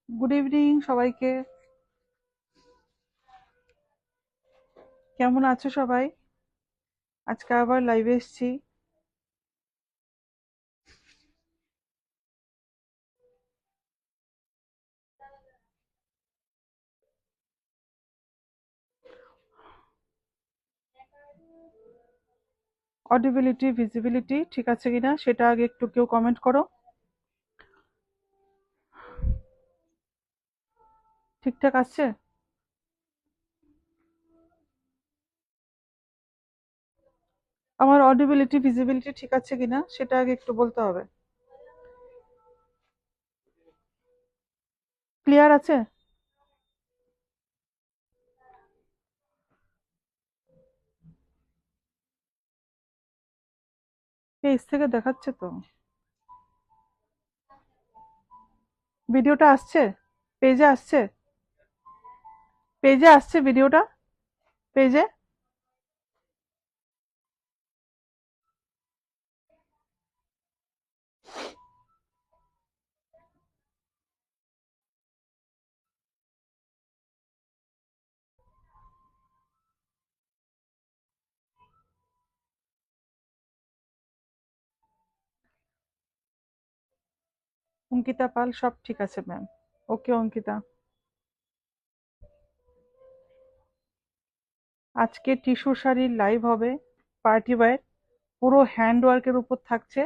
Good evening সবাইকে। কেমন আছো সবাই? আজকে আবার লাইভে এসেছি। অডিবিলিটি, ভিজিবিলিটি ঠিক আছে কিনা সেটা আগে একটু কেউ কমেন্ট করো। ঠিকঠাক আসছে? আমার অডিবিলিটি, ভিজিবিলিটি ঠিক আছে কিনা সেটা আগে একটু বলতে হবে। ক্লিয়ার আছে? পেজ থেকে দেখাচ্ছে তো। ভিডিওটা আসছে? পেজে আসছে? পেজে আসছে ভিডিওটা? পেজে? অঙ্কিতা পাল, সব ঠিক আছে ম্যাম। ওকে অঙ্কিতা। আজকে টিস্যু শাড়ির লাইভ হবে, পার্টি ওয়্যার, পুরো হ্যান্ড ওয়ার্কের উপর থাকছে।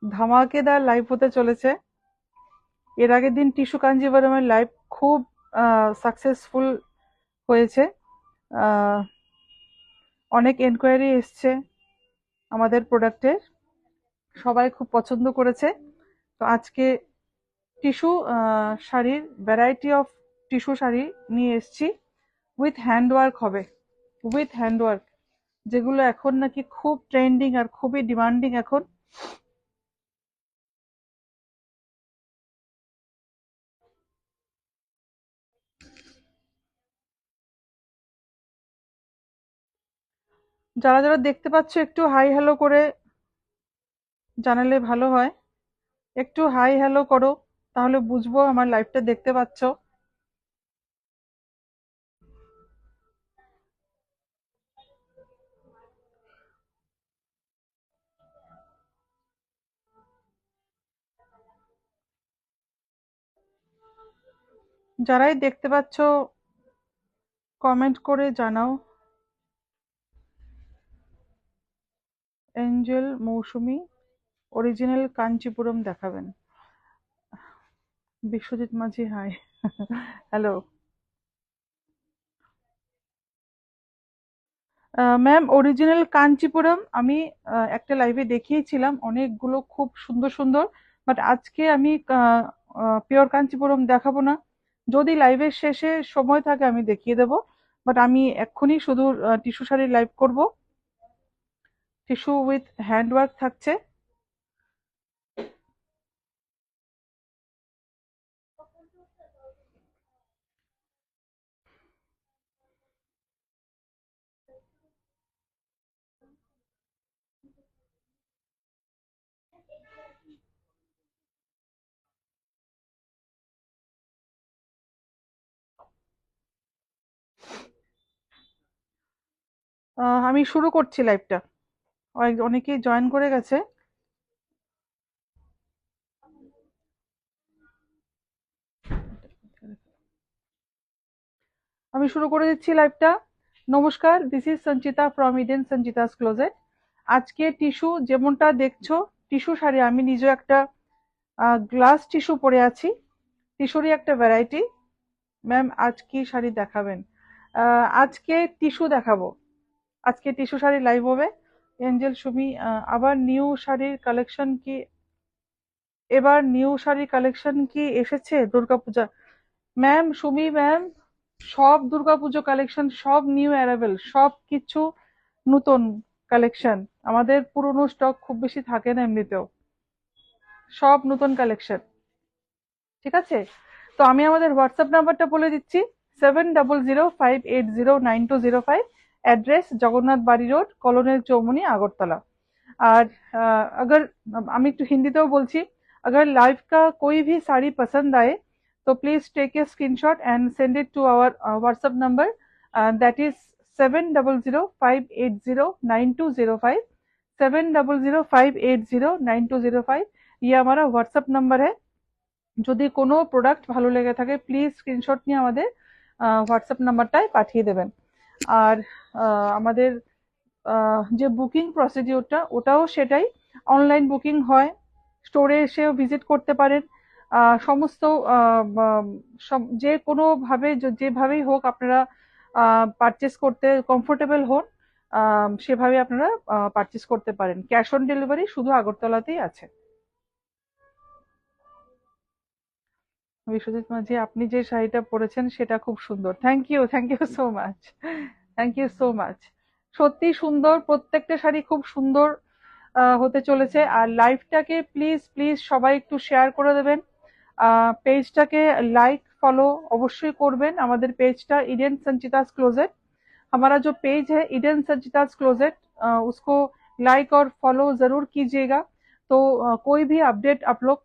ধামাকেদার লাইভ হতে চলেছে। এর আগের দিন টিস্যু কাঞ্জিভারামের লাইভ খুব সাকসেসফুল হয়েছে। আহ, অনেক এনকোয়ারি এসছে আমাদের প্রোডাক্টের, সবাই খুব পছন্দ করেছে। তো আজকে টিস্যু শাড়ির ভ্যারাইটি অফ টিস্যু শাড়ি নিয়ে এসেছি। উইথ হ্যান্ডওয়ার্ক হবে, উইথ হ্যান্ডওয়ার্ক, যেগুলো এখন নাকি খুব ট্রেন্ডিং আর খুবই ডিমান্ডিং এখন। যারা যারা দেখতে পাচ্ছ একটু হাই হ্যালো করে জানালে ভালো হয়। একটু হাই হ্যালো করো, তাহলে বুঝবো আমার লাইভটা দেখতে পাচ্ছ। যারাই দেখতে পাচ্ছ কমেন্ট করে জানাও। এঞ্জেল মৌসুমী অরিজিনাল কাঞ্চিপুরম দেখাবেন। Biswajit Majhi hi. Hello ma'am, original Kanchipuram আমি একটা লাইভে দেখিয়েছিলাম, অনেকগুলো খুব সুন্দর সুন্দর। বাট আজকে আমি পিওর কাঞ্চিপুরম দেখাবো না। যদি লাইভের শেষে সময় থাকে আমি দেখিয়ে দেবো। বাট আমি এক্ষুনি শুধু টিস্যু শাড়ির লাইভ করব। টিস্যু উইথ হ্যান্ডওয়ার্ক থাকছে। আমি শুরু করছি লাইভটা। অনেকেই জয়েন করে গেছে। আমি শুরু করে দিচ্ছি লাইভটা। নমস্কার, this is Sanchita from Eden Sanchita's closet. আজকে টিস্যু যেমনটা দেখছো, টিস্যু শাড়ি, আমি নিজে একটা গ্লাস টিস্যু পরে আছি। টিস্যুরই একটা ভ্যারাইটি। ম্যাম আজ কি শাড়ি দেখাবেন? আজকে টিস্যু দেখাবো। আজকে টিস্যু শাড়ি লাইভ হবে। এঞ্জেল সুমি, আবার নিউ শাড়ির কালেকশন কি এবার নিউ শাড়ির কালেকশন কি এসেছে দুর্গাপূজা? ম্যাম সুমি ম্যাম, সব দুর্গাপুজো কালেকশন সব নিউ অ্যারাইভেল, সব কিছু নতুন কালেকশন। আমাদের পুরনো স্টক খুব বেশি থাকে না এমনিতেও, সব নতুন কালেকশন। ঠিক আছে, তো আমি আমাদের হোয়াটসঅ্যাপ নাম্বারটা বলে দিচ্ছি, 7005809205। অ্যাড্রেস জগন্নাথ বাড়ি রোড, কলোনিয়াল চৌমুনি, আগরতলা। আর अगर আমি একটু হিন্দিতেও বলছি, अगर लाइव का कोई भी साड़ी पसंद आए तो please take a screenshot and send it to our WhatsApp number, that is 7005809205। 7005809205 ये हमारा व्हाट्सएप नंबर है। যদি কোনো প্রোডাক্ট ভালো লেগে থাকে প্লিজ স্ক্রিনশট নিয়ে আমাদের হোয়াটসঅ্যাপ নাম্বারটায় পাঠিয়ে দেবেন। আর আমাদের যে বুকিং প্রসিডিওরটা ওটাও সেটাই, অনলাইন বুকিং হয়, স্টোরে এসেও ভিজিট করতে পারেন। সমস্ত যে কোনোভাবে যেভাবেই হোক আপনারা পারচেস করতে কমফোর্টেবল হন, সেভাবে আপনারা পারচেস করতে পারেন। ক্যাশ অন ডেলিভারি শুধু আগরতলাতেই আছে। বিশ্বজিৎ মাঝি, আপনি যে শাড়িটা পরেছেন সেটা খুব সুন্দর। Thank you so much, thank you so much. সত্যি সুন্দর, প্রত্যেকটা শাড়ি খুব সুন্দর হতে চলেছে। আর লাইভটাকে প্লিজ প্লিজ সবাই একটু শেয়ার করে দেবেন, পেজটাকে লাইক ফলো অবশ্যই করবেন। আমাদের পেজটা इडेन संचिता's क्लोजेट, हमारा जो पेज है इडेन संचिता's क्लोजेट, उसको लाइक और फॉलो जरूर कीजिएगा। तो कोई भी अपडेट आप लोग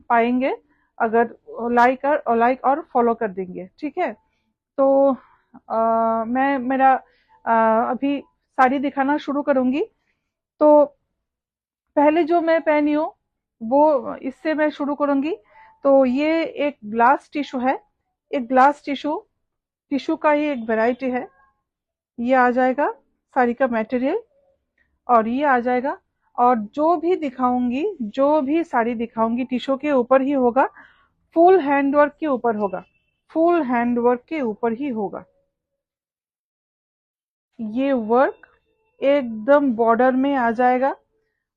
पाएंगे अगर लाइक और फॉलो कर देंगे, ठीक है। तो मैं मेरा अभी साड़ी दिखाना शुरू करूंगी। तो पहले जो मैं पहनी हूँ वो इससे मैं शुरू करूंगी। तो ये एक ग्लास टिश्यू है, एक ग्लास टिश्यू, टिश्यू का ही एक वैरायटी है। ये आ जाएगा साड़ी का मटेरियल, और ये आ जाएगा। और जो भी दिखाऊंगी, जो भी साड़ी दिखाऊंगी टिश्यू के ऊपर ही होगा, फुल हैंडवर्क के ऊपर होगा, फुल हैंडवर्क के ऊपर ही होगा। ये वर्क एकदम बॉर्डर में आ जाएगा,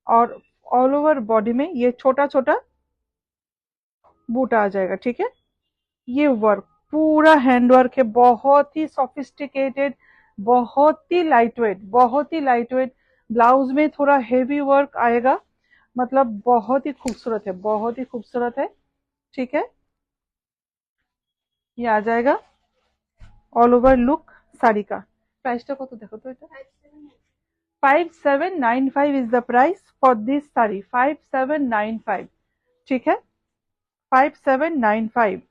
और ऑल ओवर बॉडी में ये छोटा छोटा बूटा आ जाएगा, ठीक है। ये वर्क पूरा हैंड वर्क है, बहुत ही सोफिस्टिकेटेड, बहुत ही लाइट वेट, बहुत ही लाइट वेट। ब्लाउज में थोड़ा हेवी वर्क आएगा, मतलब बहुत ही खूबसूरत है, बहुत ही खूबसूरत है, ठीक है। ये आ जाएगा ऑल ओवर लुक साड़ी का। प्राइसটা কত দেখো তো এটা? 5795 is the price for this sari, 5795, ठीक है, 5795।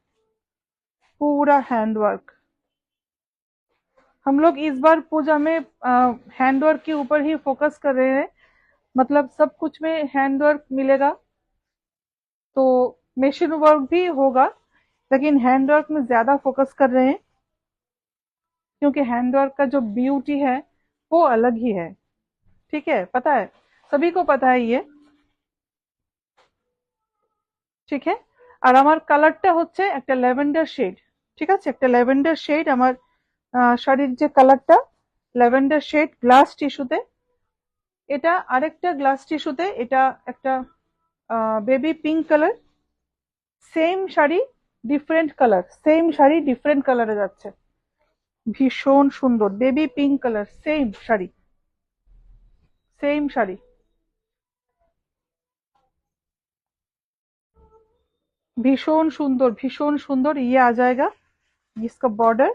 पूरा हैंडवर्क, हम लोग इस बार पूजा में हैंडवर्क के ऊपर ही फोकस कर रहे हैं, मतलब सब कुछ में हैंडवर्क मिलेगा। तो मशीन वर्क भी होगा, लेकिन हैंडवर्क में ज्यादा फोकस कर रहे हैं, क्योंकि हैंडवर्क का जो ब्यूटी है वो अलग ही है, ठीक है, पता है, सभी को पता है ये, ঠিক আছে। আর আমার কালারটা হচ্ছে একটা ল্যাভেন্ডার শেড, ঠিক আছে, একটা ল্যাভেন্ডার শেড আমার শাড়ির যে কালারটা, ল্যাভেন্ডার শেড গ্লাস টিস্যুতে। এটা আরেকটা গ্লাস টিস্যুতে, এটা একটা baby pink colour. Same sari different colour, same sari different কালারে যাচ্ছে, ভীষণ সুন্দর। Baby pink colour, same sari, same sari, भीषण सुंदर, भीषण सुंदर। ये आ जाएगा इसका बॉर्डर,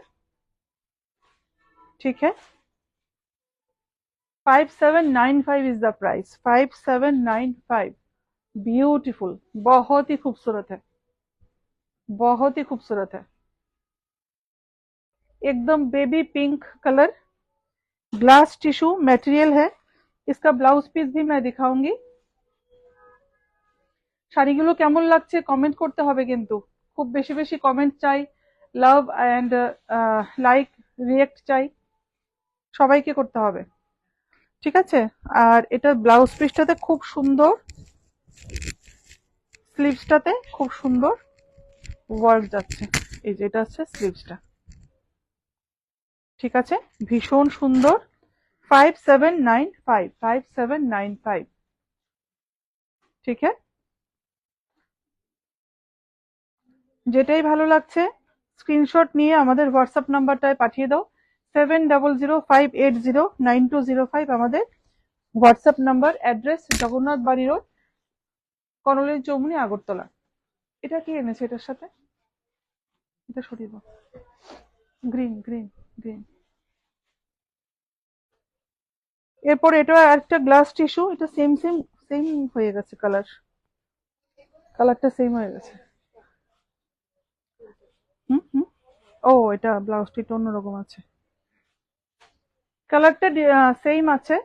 ठीक है। 5795 इज द प्राइस, 5795। ब्यूटीफुल, बहुत ही खूबसूरत है, बहुत ही खूबसूरत है, एकदम baby pink colour, glass tissue material है। इसका ब्लाउज पीस भी मैं दिखाऊंगी। শাড়িগুলো কেমন লাগছে কমেন্ট করতে হবে, কিন্তু খুব বেশি বেশি কমেন্ট চাই, লাভ অ্যান্ড লাইক রিয়েক্ট চাই, সবাইকে করতে হবে, ঠিক আছে। আর এটা ব্লাউজ পিসটাতে খুব সুন্দর, স্লিভসটাতে খুব সুন্দর, ওয়ার্ক যাচ্ছে। এই যে এটা হচ্ছে স্লিভসটা, ঠিক আছে, ভীষণ সুন্দর। 5795, 5795, ঠিক আছে। যেটাই ভালো লাগছে স্ক্রিনশট নিয়ে আমাদের হোয়াটসঅ্যাপ নাম্বারটায় পাঠিয়ে দাও। 7005809205 আমাদের হোয়াটসঅ্যাপ নাম্বার। অ্যাড্রেস জগন্নাথ বাড়ি রোড, কনলেজ চৌমুনি, আগরতলা। এটা কি এনেছে এটার সাথে? এটা সরিয়ে দাও। Green green green. এরপর এটা একটা গ্লাস টিস্যু, এটা সেম সেম সেম হয়ে গেছে, কালারটা সেম হয়ে গেছে। হুম হুম। ও এটা ব্লাউজটি একটু অন্যরকম আছে, কালারটা সেম আছে,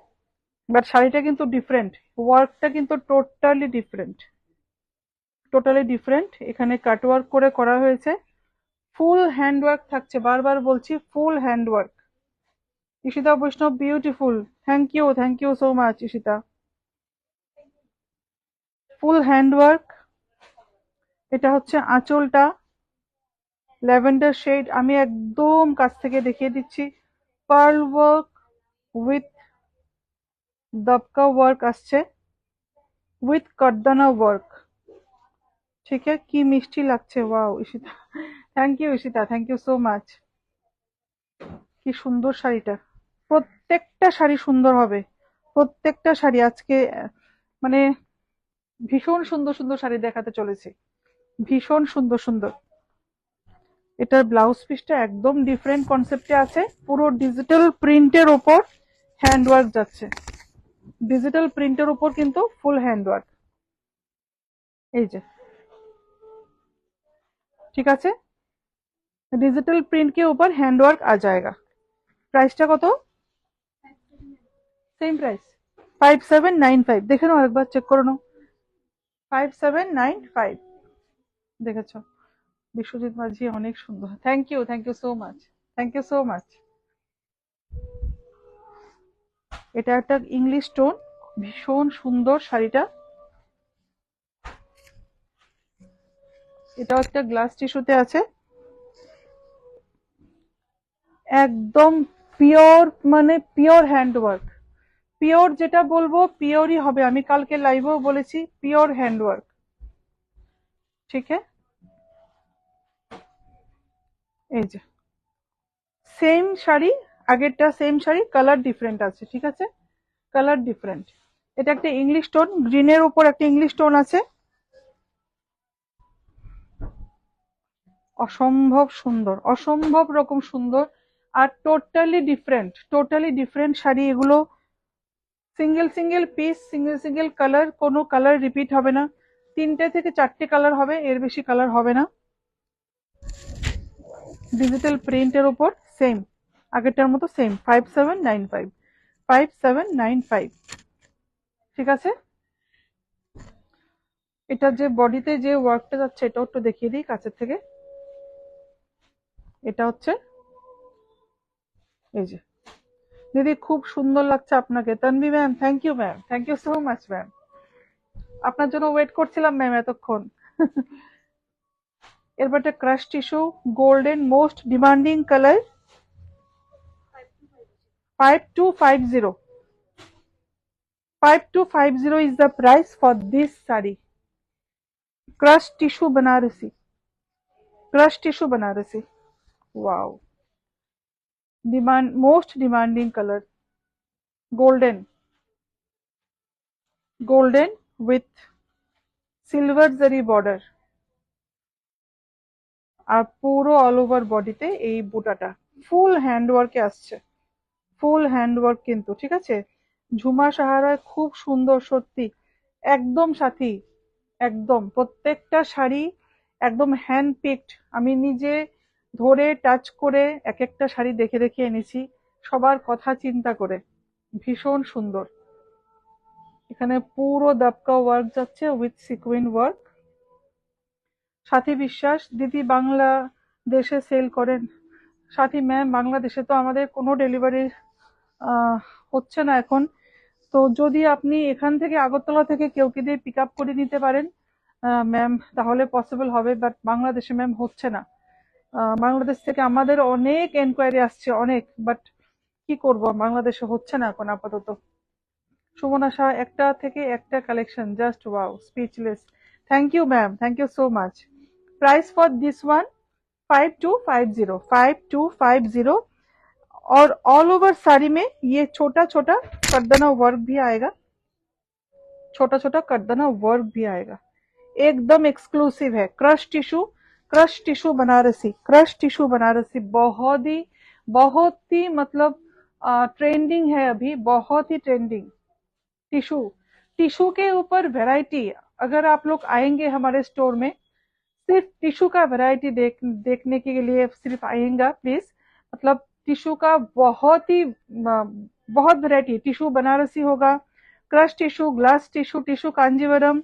বাট শাড়িটা কিন্তু ডিফারেন্ট। ওয়ার্কটা কিন্তু টোটালি ডিফারেন্ট। এখানে কাটওয়ার্ক করে করা হয়েছে, ফুল হ্যান্ডওয়ার্ক থাকছে, বারবার বলছি ফুল handwork. Ishita Vaishnav beautiful, thank you so much Ishita. Full handwork. এটা হচ্ছে আঁচলটা, ল্যাভেন্ডার শেড, আমি একদম কাছ থেকে দেখিয়ে দিচ্ছি। Pearl work with dabka work আসছে, উইথ কারদানা ওয়ার্ক, ঠিক আছে। কি মিষ্টি লাগছে, wow Ishita, thank you Ishita, thank you so much. কি সুন্দর শাড়িটা, প্রত্যেকটা শাড়ি সুন্দর হবে, প্রত্যেকটা শাড়ি আজকে মানে ভীষণ সুন্দর সুন্দর শাড়ি দেখাতে চলেছি, ভীষণ সুন্দর সুন্দর। এটার ব্লাউজ পিসটা একদম ডিফারেন্ট কনসেপ্টে আছে, পুরো ডিজিটাল প্রিন্টের ওপর হ্যান্ডওয়ার্ক যাচ্ছে, ডিজিটাল প্রিন্টের উপর কিন্তু ফুল হ্যান্ডওয়ার্ক, এই যে, ঠিক আছে। डिजिटल प्रिंट के ऊपर हैंडवर्क आ जाएगा। प्राइसটা কত? Same price 5795। দেখে নাও একবার, চেক করে নাও। 5795 দেখেছো? বিশ্বজিৎ মাঝি অনেক সুন্দর, thank you so much, thank you so much. এটা একটা ইংলিশ টোন, ভীষণ সুন্দর শাড়িটা। এটাও একটা গ্লাস টিস্যুতে আছে, একদম পিওর, মানে পিওর হ্যান্ডওয়ার্ক। পিওর যেটা বলবো পিওরই হবে, আমি কালকে লাইভেও বলেছি পিওর হ্যান্ডওয়ার্ক, ঠিক আছে। এই যে সেম শাড়ি, আগেরটা সেম শাড়ি, কালার ডিফারেন্ট আছে, ঠিক আছে, কালার ডিফারেন্ট। এটা একটা ইংলিশ টোন, গ্রিনের উপর একটা ইংলিশ টোন আছে, অসম্ভব সুন্দর, অসম্ভব রকম সুন্দর। আর টোটালি ডিফারেন্ট শাড়ি এগুলো। Single single piece, single single colour, কোনো কালার রিপিট হবে না, 3টে থেকে 4টে কালার হবে, এর বেশি কালার হবে না। ডিজিটাল প্রিন্টের উপর সেম, আগেরটার মতো সেম, 5795, 5795, ঠিক আছে। এটা যে বডিতে যে ওয়ার্কটা যাচ্ছে এটাও একটু দেখিয়ে দিই কাছের থেকে। এটা হচ্ছে, এই যে, দিদি খুব সুন্দর লাগছে আপনাকে। Tanvi ma'am, thank you ma'am, thank you so much ma'am, আপনার জন্য ওয়েট করছিলাম ম্যাম এতক্ষণ। এরপর একটা crush tissue, golden, most demanding colour, 5250, 5250 is the price for this saree। Crush tissue Banarasi, crush tissue Banarasi, wow, most demanding color, golden with silver zari border, আর পুরো all over বডিতে এই বুটাটা ফুল হ্যান্ডওয়ার্কে আসছে, ফুল হ্যান্ডওয়ার্ক কিন্তু, ঠিক আছে। ঝুমা সাহারায় খুব সুন্দর সত্যি, একদম সাথী, একদম প্রত্যেকটা শাড়ি একদম হ্যান্ড পিকড, আমি নিজে ধরে টাচ করে এক একটা শাড়ি দেখে দেখে এনেছি, সবার কথা চিন্তা করে, ভীষণ সুন্দর। এখানে পুরো দাপকা ওয়ার্ক যাচ্ছে উইথ সিকুইন ওয়ার্ক। সাথী বিশ্বাস, দিদি বাংলাদেশে সেল করেন? সাথী ম্যাম, বাংলাদেশে তো আমাদের কোনো ডেলিভারি হচ্ছে না এখন, তো যদি আপনি এখান থেকে আগরতলা থেকে কেউ কে দিয়ে পিক আপ করে নিতে পারেন, ম্যাম তাহলে পসিবল হবে, বাট বাংলাদেশে ম্যাম হচ্ছে না। বাংলাদেশ থেকে আমাদের অনেক এনকোয়ারি আসছে, অনেক, বাট কি করব, বাংলাদেশে হচ্ছে না এখন আপাতত। সুমনা শাহ একটা থেকে একটা collection, just wow, speechless. Thank you ma'am, thank you so much. Price for this one 5250, 5250। और ऑल ओवर साड़ी में ये छोटा छोटा करदना वर्क भी आएगा, छोटा छोटा करदना वर्क भी आएगा। एकदम एक्सक्लूसिव है, crush tissue, crush tissue Banarasi, crush tissue Banarasi, बहुत ही मतलब ट्रेंडिंग है अभी, बहुत ही ट्रेंडिंग टिश्यू। टिश्यू के ऊपर वैरायटी, अगर आप लोग आएंगे हमारे स्टोर में, सिर्फ टिश्यू का वैरायटी देखने के लिए सिर्फ आएगा प्लीज। मतलब टिश्यू का बहुत वैरायटी, टिश्यू बनारसी होगा, crush tissue, glass tissue, tissue Kanjivaram,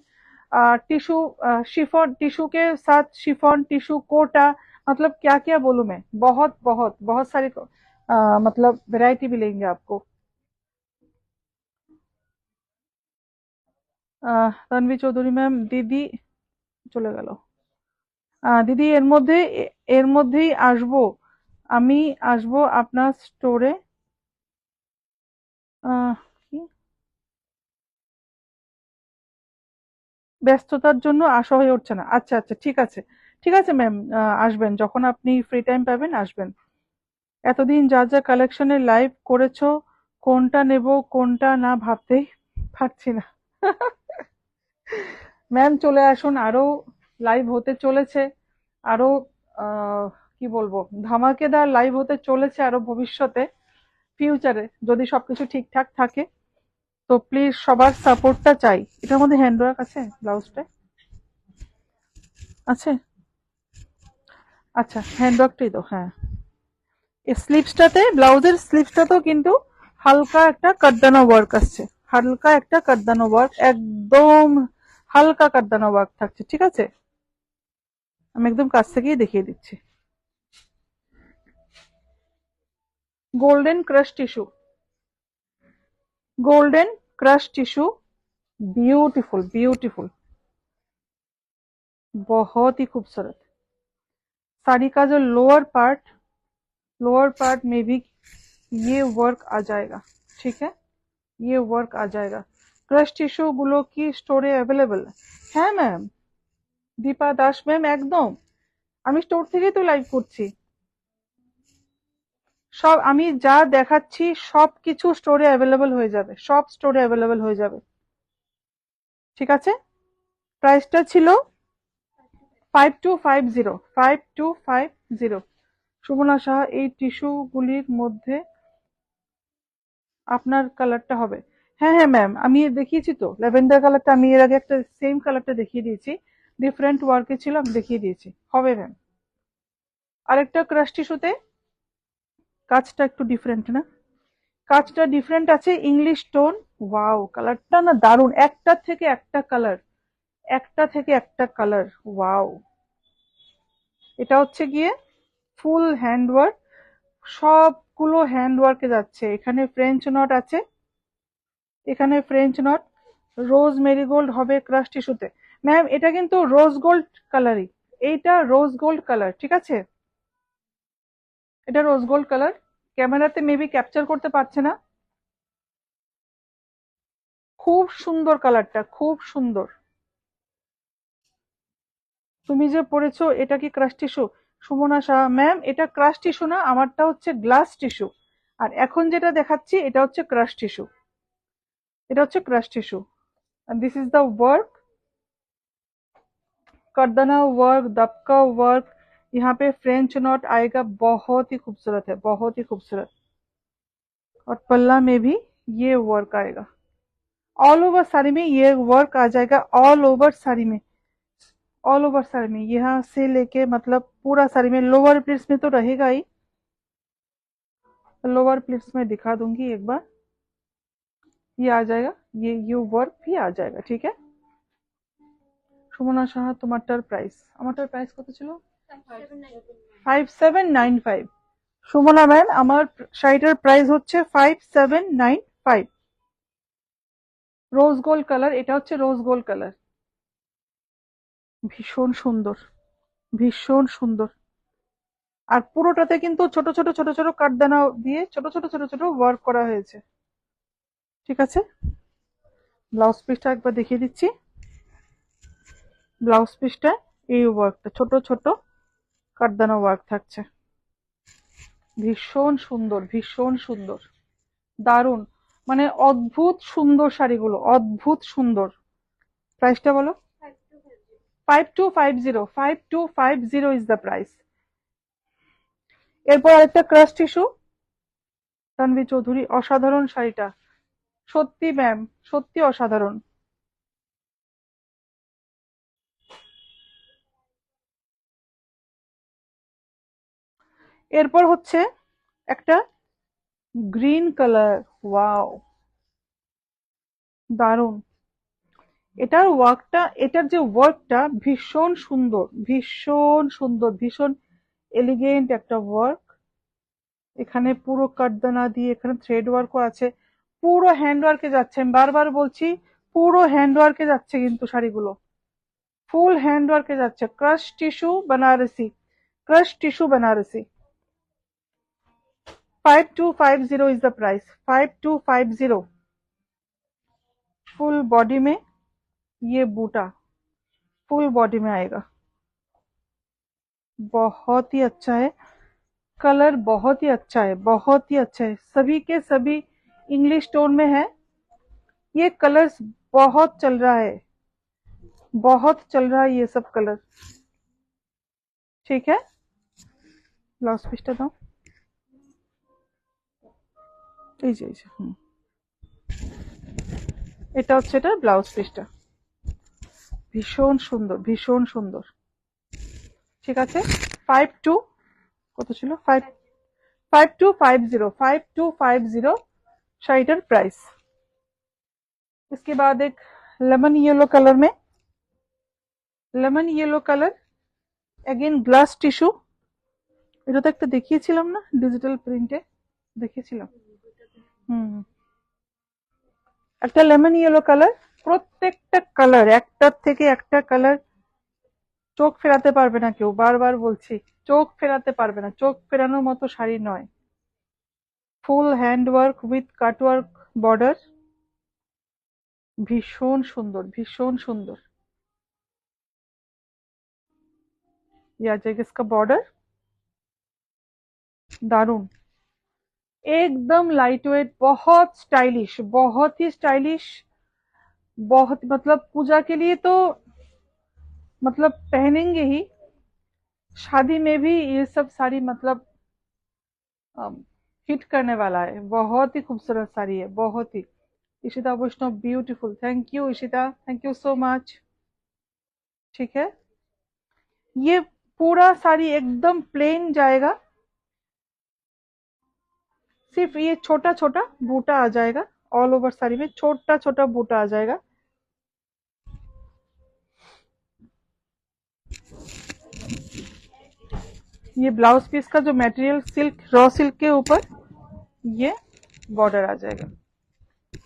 tissue chiffon, tissue के साथ शिफॉन टिश्यू कोटा, मतलब क्या क्या बोलूं मैं, बहुत बहुत बहुत सारी मतलब वैरायटी मिलेंगे आपको। তানভি চৌধুরী ম্যাম, দিদি চলে গেল। দিদি এর মধ্যেই আসবো, আমি আসবো আপনার স্টোরে। কি ব্যস্ততার জন্য আসা হয়ে উঠছে না? আচ্ছা আচ্ছা, ঠিক আছে, ঠিক আছে ম্যাম, আসবেন যখন আপনি ফ্রি টাইম পাবেন, আসবেন। এতদিন যা যা কালেকশনের লাইভ করেছো, কোনটা নেব কোনটা না ভাবতেই পারছি না। ম্যাম চলে আসুন, আরো লাইভ হতে চলেছে, আরো কি বলবো, ধামাকেদার লাইভ হতে চলেছে আরো ভবিষ্যতে, ফিউচারে, যদি সবকিছু ঠিকঠাক থাকে। তো প্লিজ সবার সাপোর্টটা চাই। এটার মধ্যে হ্যান্ডওয়ার্ক আছে ব্লাউজটা? আছে, আচ্ছা হ্যান্ডওয়ার্কটাই দাও, হ্যাঁ। এই স্লিভসটাতে, ব্লাউজের স্লিভসটাতেও কিন্তু হালকা একটা কাটদানা ওয়ার্ক আসছে, হালকা একটা কাটদানা ওয়ার্ক, একদম হালকা কাটদানা ওয়ার্ক থাকছে, ঠিক আছে? আমি একদম কাছ থেকেই দেখিয়ে দিচ্ছি। Golden crush tissue, golden crush tissue, beautiful beautiful, बहुत ही खूबसूरत। साड़ी का जो लोअर पार्ट में भी ये वर्क आ जाएगा, ठीक है, ये वर्क आ जाएगा। क्रश टिश्यू गुलो की स्टोरे अवेलेबल है ম্যাম, দীপা দাস ম্যাম, একদম আমি স্টোর থেকেই তো লাইভ করছি। সব আমি যা দেখাচ্ছি সবকিছু স্টোরে অ্যাভেলেবল হয়ে যাবে, সব স্টোরে অ্যাভেলেবল হয়ে যাবে, ঠিক আছে? প্রাইসটা ছিল 5250, 5250। সুমনা সাহা, এই টিস্যু গুলির মধ্যে আপনার কালারটা হবে? হ্যাঁ হ্যাঁ ম্যাম, আমি দেখিয়েছি তো ল্যাভেন্ডার কালারটা, আমি এর আগে একটা সেম কালারটা দেখিয়ে দিয়েছি, ডিফারেন্ট ওয়ার্কে ছিল, আমি দেখিয়ে দিয়েছি, হবে ম্যাম। আরেকটা ক্রাশ টিস্যুতে কাজটা একটু ডিফারেন্ট না, কাজটা ডিফারেন্ট আছে, ইংলিশ টোন। ওয়াও, কালারটা না দারুণ, একটা থেকে একটা কালার, একটা থেকে একটা কালার, ওয়াও। এটা হচ্ছে গিয়ে ফুল হ্যান্ডওয়ার্ক, সবগুলো হ্যান্ডওয়ার্কে যাচ্ছে। এখানে ফ্রেঞ্চ নট আছে, এখানে ফ্রেঞ্চ নট, রোজ মেরিগোল্ড হবে ক্রাশ টিস্যুতে। ম্যাম এটা কিন্তু রোজ গোল্ড কালারই, এইটা রোজ গোল্ড কালার, ঠিক আছে, এটা রোজ গোল্ড কালার। ক্যামেরাতে মেবি ক্যাপচার করতে পারছে না। খুব সুন্দর কালারটা, খুব সুন্দর। তুমি যে পরেছো এটা কি crush tissue? Sumana Shah ma'am, এটা ক্রাশ টিস্যু না, আমারটা হচ্ছে গ্লাস টিস্যু, আর এখন যেটা দেখাচ্ছি এটা হচ্ছে ক্রাশ টিস্যু, এটা হচ্ছে crush tissue. and this is the work, करदना वर्क, दबका वर्क, यहाँ पे फ्रेंच नॉट आएगा, बहुत ही खूबसूरत है, बहुत ही खूबसूरत। और पल्ला में भी ये वर्क आएगा, ऑल ओवर साड़ी में ये वर्क आ जाएगा, ऑल ओवर साड़ी में, ऑल ओवर साड़ी में, यहाँ से लेके मतलब पूरा साड़ी में। लोअर प्लीट्स में तो रहेगा ही, लोअर प्लीट्स में दिखा दूंगी एक बार, ये आ जाएगा, ये वर्क भी आ जाएगा, ঠিক है। সুমনা সাহা, তোমারটার প্রাইস, আমারটার প্রাইস কত ছিল? 5795। সুমনা ম্যাম, আমার শাড়িটার প্রাইস হচ্ছে 5795। রোজ গোল্ড কালার, এটা হচ্ছে রোজ গোল্ড কালার। ভীষণ সুন্দর, ভীষণ সুন্দর। আর পুরোটাতে কিন্তু ছোট ছোট ছোট ছোট কাঠদানা দিয়ে ছোট ছোট ছোট ছোট ওয়ার্ক করা হয়েছে। ঠিক আছে, ব্লাউজ পিসটা একবার দেখিয়ে দিচ্ছি। ব্লাউজ পিসটা এই ওয়ার্কটা ছোট ছোট কাঠদানা ওয়ার্ক থাকছে। ভীষণ সুন্দর, ভীষণ সুন্দর, দারুণ, মানে অদ্ভুত সুন্দর শাড়িগুলো, অদ্ভুত সুন্দর। প্রাইসটা বলো। 5250, 5250 ইজ দ্য প্রাইস। এরপর আরেকটা ক্রাশ টিস্যু, তানভি চৌধুরী, অসাধারণ শাড়িটা, সত্যি ম্যাম, সত্যি অসাধারণ। এরপর হচ্ছে একটা গ্রিন কালার, ওয়াও, দারুণ। এটার যে ওয়ার্কটা ভীষণ সুন্দর, ভীষণ সুন্দর, ভীষণ এলিগেন্ট একটা ওয়ার্ক। এখানে পুরো কাঠদানা দিয়ে এখানে থ্রেড ওয়ার্কও আছে, পুরো হ্যান্ড ওয়ার্কে যাচ্ছে। আমি বারবার বলছি, পুরো হ্যান্ড ওয়ার্কে যাচ্ছে কিন্তু শাড়িগুলো, ফুল হ্যান্ড ওয়ার্কে যাচ্ছে। Crush tissue Banarasi, crush tissue Banarasi. 5250 is the price, 5250। Full body में ये बूटा फुल बॉडी में आएगा, बहुत ही अच्छा है। कलर बहुत ही अच्छा है, बहुत ही अच्छा है, सभी के सभी इंग्लिश टोन में है। ये कलर्स बहुत चल रहा है, बहुत चल रहा है ये सब कलर। ठीक है, ব্লাউজ পিসটা দাও। এই যে এটা হচ্ছে এটা ব্লাউজ পিসটা, ভীষণ সুন্দর, ভীষণ সুন্দর। ঠিক আছে, 52, কত ছিল, 5250, 5250 শাড়িটার প্রাইস। इसके बाद एक लेमन येलो कलर में, lemon yellow colour, again glass tissue. এটা তো একটা দেখিয়েছিলাম না, ডিজিটাল প্রিন্টে দেখিয়েছিলাম। হুম, একটা লেমন ইয়েলো কালার। প্রত্যেকটা কালার, একটার থেকে একটা কালার চোখ ফেরাতে পারবে না কেউ, বারবার বলছি, চোখ ফেরাতে পারবে না, চোখ ফেরানোর মতো শাড়ি নয়। Full hand work with cut work border, ভীষণ সুন্দর, ভীষণ সুন্দর। या जाएगा इसका बॉर्डर, दारुण, एकदम लाइट वेट, बहुत स्टाइलिश, बहुत ही स्टाइलिश, बहुत, मतलब पूजा के लिए तो मतलब पहनेंगे ही, शादी में भी ये सब साड़ी मतलब हिट करने वाला है। बहुत ही खूबसूरत साड़ी है, बहुत ही। Ishita Vaishnav beautiful, thank you Ishita, thank you so much. ठीक है, ये पूरा साड़ी एकदम प्लेन जाएगा, सिर्फ ये छोटा छोटा बूटा आ जाएगा, ऑल ओवर साड़ी में छोटा छोटा बूटा आ जाएगा। ये ब्लाउज पीस का जो मटेरियल सिल्क, रॉ सिल्क के ऊपर ये बॉर्डर आ जाएगा,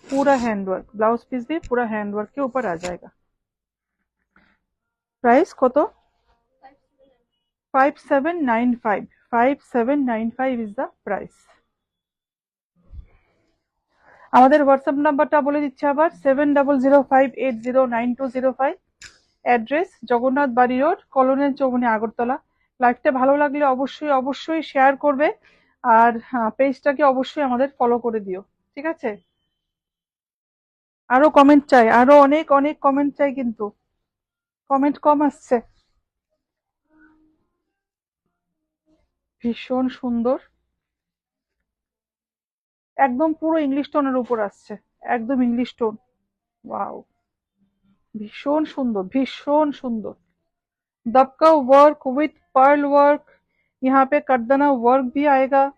पूरा हैंडवर्क, ब्लाउज पीस भी पूरा हैंडवर्क के ऊपर आ जाएगा। प्राइस কত, 5795, 5795 ইজ দ্য প্রাইস। আমাদের হোয়াটসঅ্যাপ নাম্বারটা বলে দিচ্ছি আবার, 7005809205। অ্যাড্রেস জগন্নাথ বাড়ি রোড, কলোনিয়াল চৌমুহনী, আগরতলা। লাইভটা ভালো লাগলে অবশ্যই অবশ্যই শেয়ার করবে, আর পেজটাকে অবশ্যই আমাদের ফলো করে দিও। ঠিক আছে, আরো কমেন্ট চাই, আরো অনেক অনেক কমেন্ট চাই, কিন্তু কমেন্ট কম আসছে। ভীষণ সুন্দর, একদম পুরো ইংলিশ টোনের উপর আসছে, একদম ইংলিশ টোন, ওয়াও, ভীষণ সুন্দর, ভীষণ সুন্দর। दबका वर्क विथ पर्ल वर्क, यहाँ पे कटदाना वर्क भी आएगा।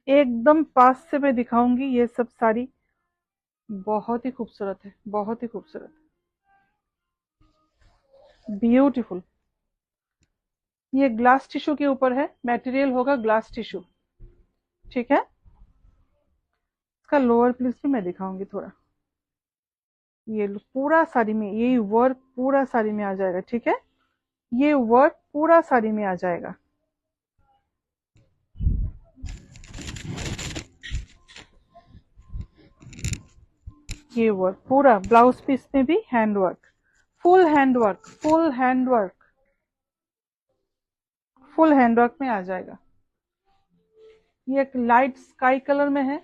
एकदम पास से मैं दिखाऊंगी, ये सब साड़ी बहुत ही खूबसूरत है, बहुत ही खूबसूरत, ब्यूटीफुल। ये ग्लास टिश्यू के ऊपर है, मटेरियल होगा ग्लास टिश्यू। ठीक है, इसका लोअर प्लीज भी मैं दिखाऊंगी थोड़ा। ये लो, पूरा साड़ी में यही वर्क पूरा साड़ी में आ जाएगा, ठीक है। ये वर्क पूरा साड़ी में आ जाएगा। ये वर्क पूरा ब्लाउज पीस में भी hand work, full hand work, full hand work, full hand work में आ जाएगा। ये एक लाइट स्काई कलर में है,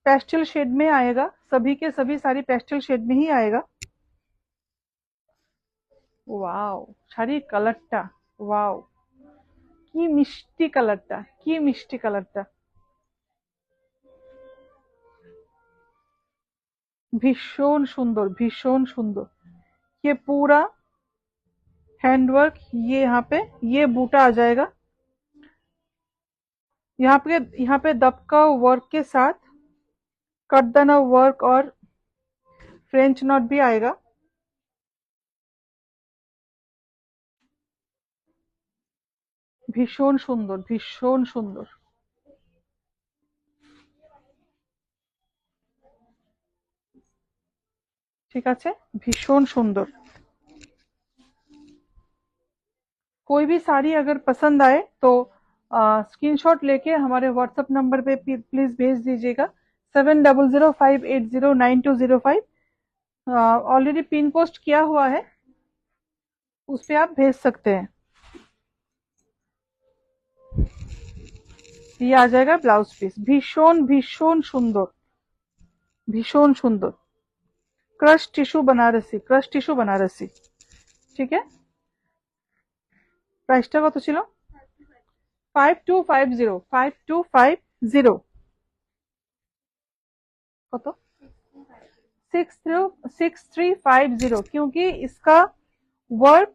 पेस्टल शेड में आएगा, सभी के सभी सारी पेस्टल शेड में ही आएगा। वाओ শাড়ির কালারটা, ওয়াও কি মিষ্টি কালারটা, কি মিষ্টি কালারটা, ভীষণ সুন্দর, ভীষণ সুন্দর। ये पूरा हैंडवर्क, ये यहाँ पे ये बूटा आ जाएगा, यहाँ पे दबका वर्क के साथ कटदाना वर्क और फ्रेंच नॉट भी आएगा। ভীষণ সুন্দর, ভীষণ সুন্দর। ঠিক আছে, ভীষণ সুন্দর। कोई भी साड़ी अगर पसंद आए तो स्क्रीनशॉट लेके हमारे व्हाट्सएप नंबर पे प्लीज भेज दीजिएगा, 7005809205। ऑलरेडी पिन पोस्ट किया हुआ है, उस पे आप भेज सकते हैं। ये आ जाएगा ब्लाउज पीस, भीषण भीषण सुंदर, भीषण सुंदर। Crush tissue Banarasi, crush tissue Banarasi, ठीक है। প্রাইসটা কত ছিল? 5250, 5250। কত? 6350, क्योंकि इसका वर्क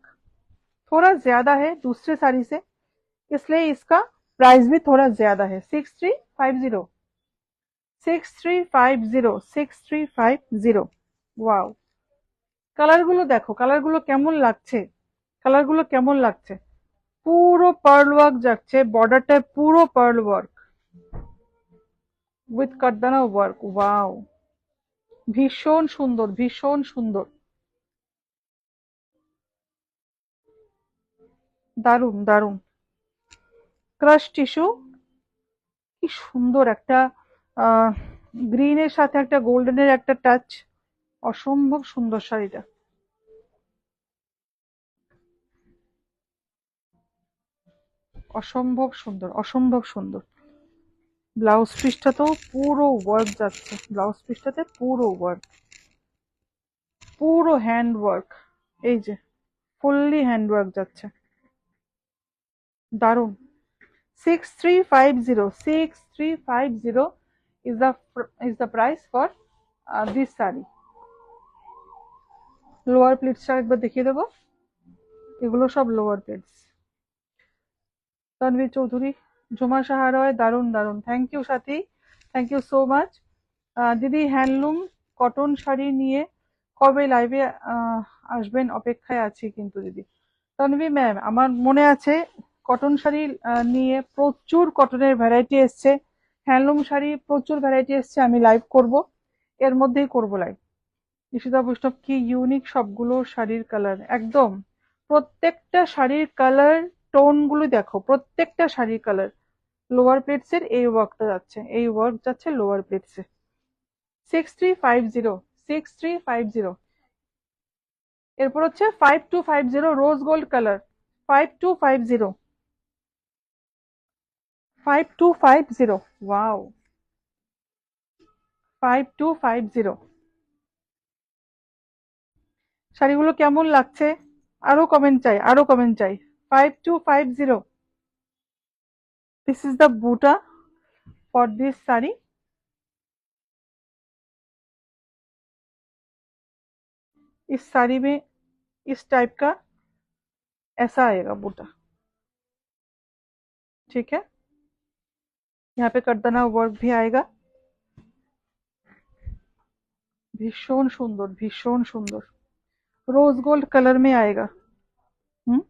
थोड़ा ज्यादा है दूसरे साड़ी से, इसलिए इसका प्राइस भी थोड़ा ज्यादा है। 6350, 6350, 6350। ওয়াও, কালারগুলো দেখো, কালারগুলো কেমন লাগছে, কালারগুলো কেমন লাগছে। পুরো পার্ল ওয়ার্ক যাচ্ছে, বর্ডারটায় পুরো পার্ল ওয়ার্ক উইথ কাটদানা ওয়ার্ক। ওয়াও, ভীষণ সুন্দর, ভীষণ সুন্দর, দারুন দারুন। ক্রাশ টিস্যু, কি সুন্দর একটা গ্রিনের সাথে একটা গোল্ডেনের একটা টাচ, অসম্ভব সুন্দর শাড়িটা। অসম্ভব সুন্দর, অসম্ভব সুন্দর। ব্লাউজ পিসটা তো পুরো ওয়ার্ক যাচ্ছে, ব্লাউজ পিসটাতে পুরো ওয়ার্ক, পুরো হ্যান্ড ওয়ার্ক, এই যে ফুললি হ্যান্ড ওয়ার্ক যাচ্ছে, দারুন। 6350, 6350 is the price for this saree। Lower প্লিটসটা একবার দেখিয়ে দেবো, এগুলো সব লোয়ার প্লিটস। তানভীর চৌধুরী, ঝুমা সাহা রয়, দারুন দারুন, thank you Sathi, thank you so much. দিদি হ্যান্ডলুম কটন শাড়ি নিয়ে কবে লাইভে আসবেন, অপেক্ষায় আছি কিন্তু দিদি। তানভী ম্যাম, আমার মনে আছে কটন শাড়ি নিয়ে প্রচুর কটনের ভ্যারাইটি এসছে, হ্যান্ডলুম শাড়ি প্রচুর ভ্যারাইটি এসছে, আমি লাইভ করব, এর মধ্যেই করব লাইভ। ঈশিতা বৈষ্ণব, কি ইউনিক সবগুলো শাড়ির কালার, একদম প্রত্যেকটা শাড়ির কালার টোন গুলো দেখো, প্রত্যেকটা শাড়ির কালার। লোয়ার প্লেটস এর এই ওয়ার্কটা যাচ্ছে, এই ওয়ার্ক যাচ্ছে লোয়ার প্লেটস এ। 6350, 6350। এরপর হচ্ছে 5250 রোজ গোল্ড কালার, 5250, 5250। ওয়াও, 5250। শাড়িগুলো কেমন লাগছে, আরো কমেন্ট চাই, আরো কমেন্ট চাই। 5250। This is the buta for this saree। इस साड़ी में इस टाइप का ऐसा आएगा बूटा, ठीक है। यहाँ पे कटदाना वर्क भी आएगा, भीषण सुंदर, भीषण सुंदर, रोज गोल्ड कलर में आएगा। হুম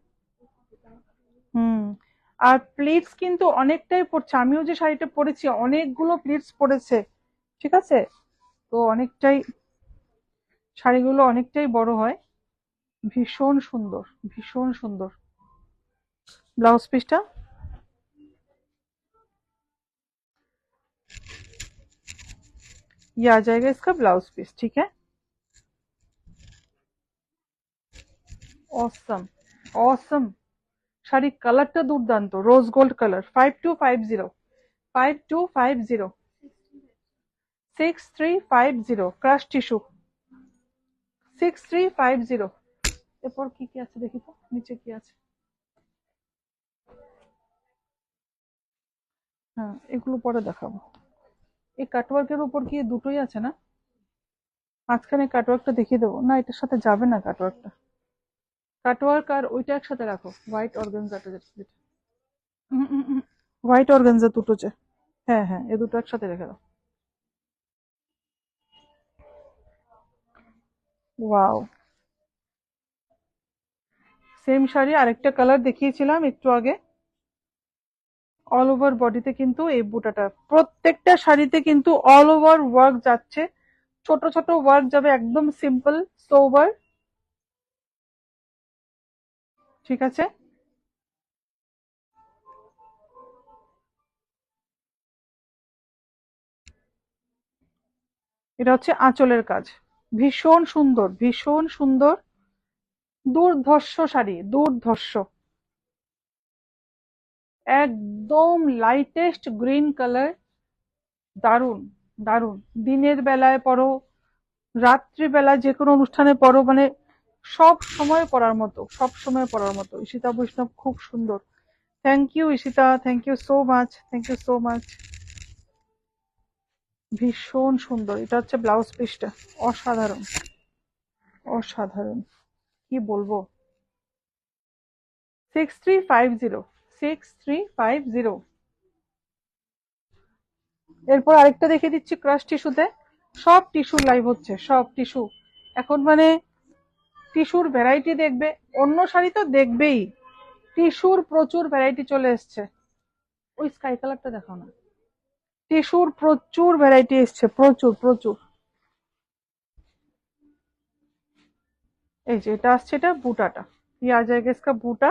হুম। আর প্লিটস কিন্তু অনেকটাই পড়ছে, আমিও যে শাড়িটা পরেছি অনেকগুলো প্লিটস পড়েছে, ঠিক আছে, তো অনেকটাই শাড়িগুলো অনেকটাই বড় হয়, ভীষণ সুন্দর, ভীষণ সুন্দর। ब्लाउज पीसটা ये आ जाएगा इसका ब्लाउज पीस, ठीक है। অসম, অসম। শাড়ির কালারটা দুর্দান্ত, rose gold colour. 5250, 5250, 6350, crush tissue, 6350। এরপর কি কি আছে দেখি তো, নিচে কি আছে। হ্যাঁ, এগুলো পরে দেখাবো। এই কাটওয়ার্কের উপর কি দুটোই আছে না? মাঝখানে কাটওয়ার্কটা দেখিয়ে দেবো না, এটার সাথে যাবে না কাটওয়ার্কটা। কাটওয়ার্ক আর ওইটা একসাথে রাখো, হোয়াইট অর্গানজাটা যেটা। হোয়াইট অর্গানজা দুটো যে, হ্যাঁ হ্যাঁ, এ দুটো একসাথে রেখে দাও। ওয়াও, সেম শাড়ি আরেকটা কালার দেখিয়েছিলাম একটু আগে। অল ওভার বডিতে কিন্তু এই বুটাটা, প্রত্যেকটা শাড়িতে কিন্তু অল ওভার ওয়ার্ক যাচ্ছে। ছোট ছোট ওয়ার্ক যাবে, একদম সিম্পল সোবার, ঠিক আছে। এটা হচ্ছে আঁচলের কাজ, ভীষণ সুন্দর, ভীষণ সুন্দর, দুর্ধর্ষ শাড়ি, দুর্ধর্ষ। একদম লাইটেস্ট গ্রিন কালার, দারুন, দারুন। দিনের বেলায় পরো, রাত্রিবেলা যে কোনো অনুষ্ঠানে পরো, মানে সব সময় পরার মতো, সব সময় পরার মতো। ঈশিতা বৈষ্ণব, খুব সুন্দর। Thank you Ishita, thank you so much, thank you so much. ভীষণ সুন্দর। এটা হচ্ছে ব্লাউজ পিসটা, অসাধারণ, অসাধারণ, কি বলবো। 6350, 6350। এরপর আরেকটা দেখে দিচ্ছি ক্রাশ টিস্যুতে। সব টিস্যু লাইভ হচ্ছে, সব টিস্যু এখন, মানে টিস্যুর ভ্যারাইটি দেখবে, অন্য শাড়ি তো দেখবেই, টিস্যুর প্রচুর ভ্যারাইটি চলে এসছে। ওই স্কাই কালারটা দেখাও না। টিস্যুর প্রচুর ভ্যারাইটি এসছে, প্রচুর প্রচুর। এই যে এটা আসছে, এটা বুটাটা, ये आ जाएगा इसका बूटा,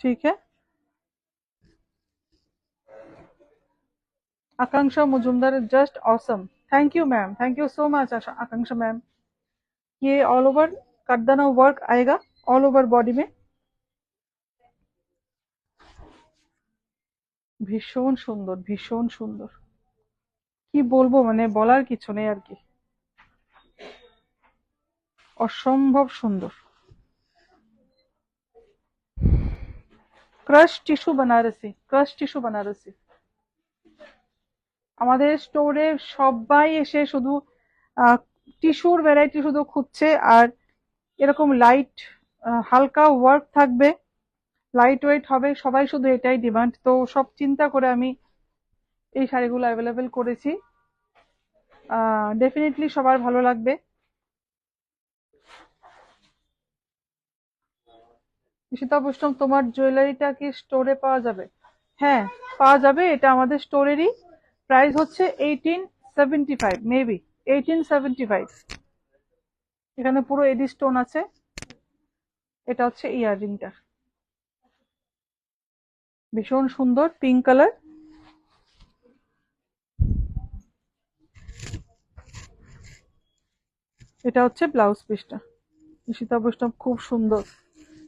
ठीक है। Akanksha Mujumdar, just awesome. Thank you ma'am, thank you so much Akanksha ma'am. ये ऑल ओवर करदाना वर्क आएगा, ऑल ओवर बॉडी में। ভীষণ সুন্দর, ভীষণ সুন্দর, কি বলবো, মানে বলার কিছু নেই আর কি, অসম্ভব সুন্দর। Crush tissue Banarasi, crush tissue Banarasi. আমাদের স্টোরে সবাই এসে শুধু টিস্যুর ভ্যারাইটি শুধু খুঁজছে, আর এরকম লাইট, হালকা ওয়ার্ক থাকবে, লাইট ওয়েট হবে, সবাই শুধু এটাই ডিমান্ড। তো সব চিন্তা করে আমি এই শাড়িগুলো অ্যাভেলেবেল করেছি, ডেফিনেটলি সবার ভালো লাগবে। ঈশিতা বৈষ্ণব, তোমার জুয়েলারিটা কি স্টোরে পাওয়া যাবে? হ্যাঁ, পাওয়া যাবে, এটা আমাদের স্টোরেরই। প্রাইস হচ্ছে 1875, মেবি 1875। এখানে পুরো এডি স্টোন আছে। এটা হচ্ছে ইয়াররিংটা, ভীষণ সুন্দর, পিঙ্ক কালার। এটা হচ্ছে ব্লাউজ পিসটা। ঈশিতা বৈষ্ণব, খুব সুন্দর।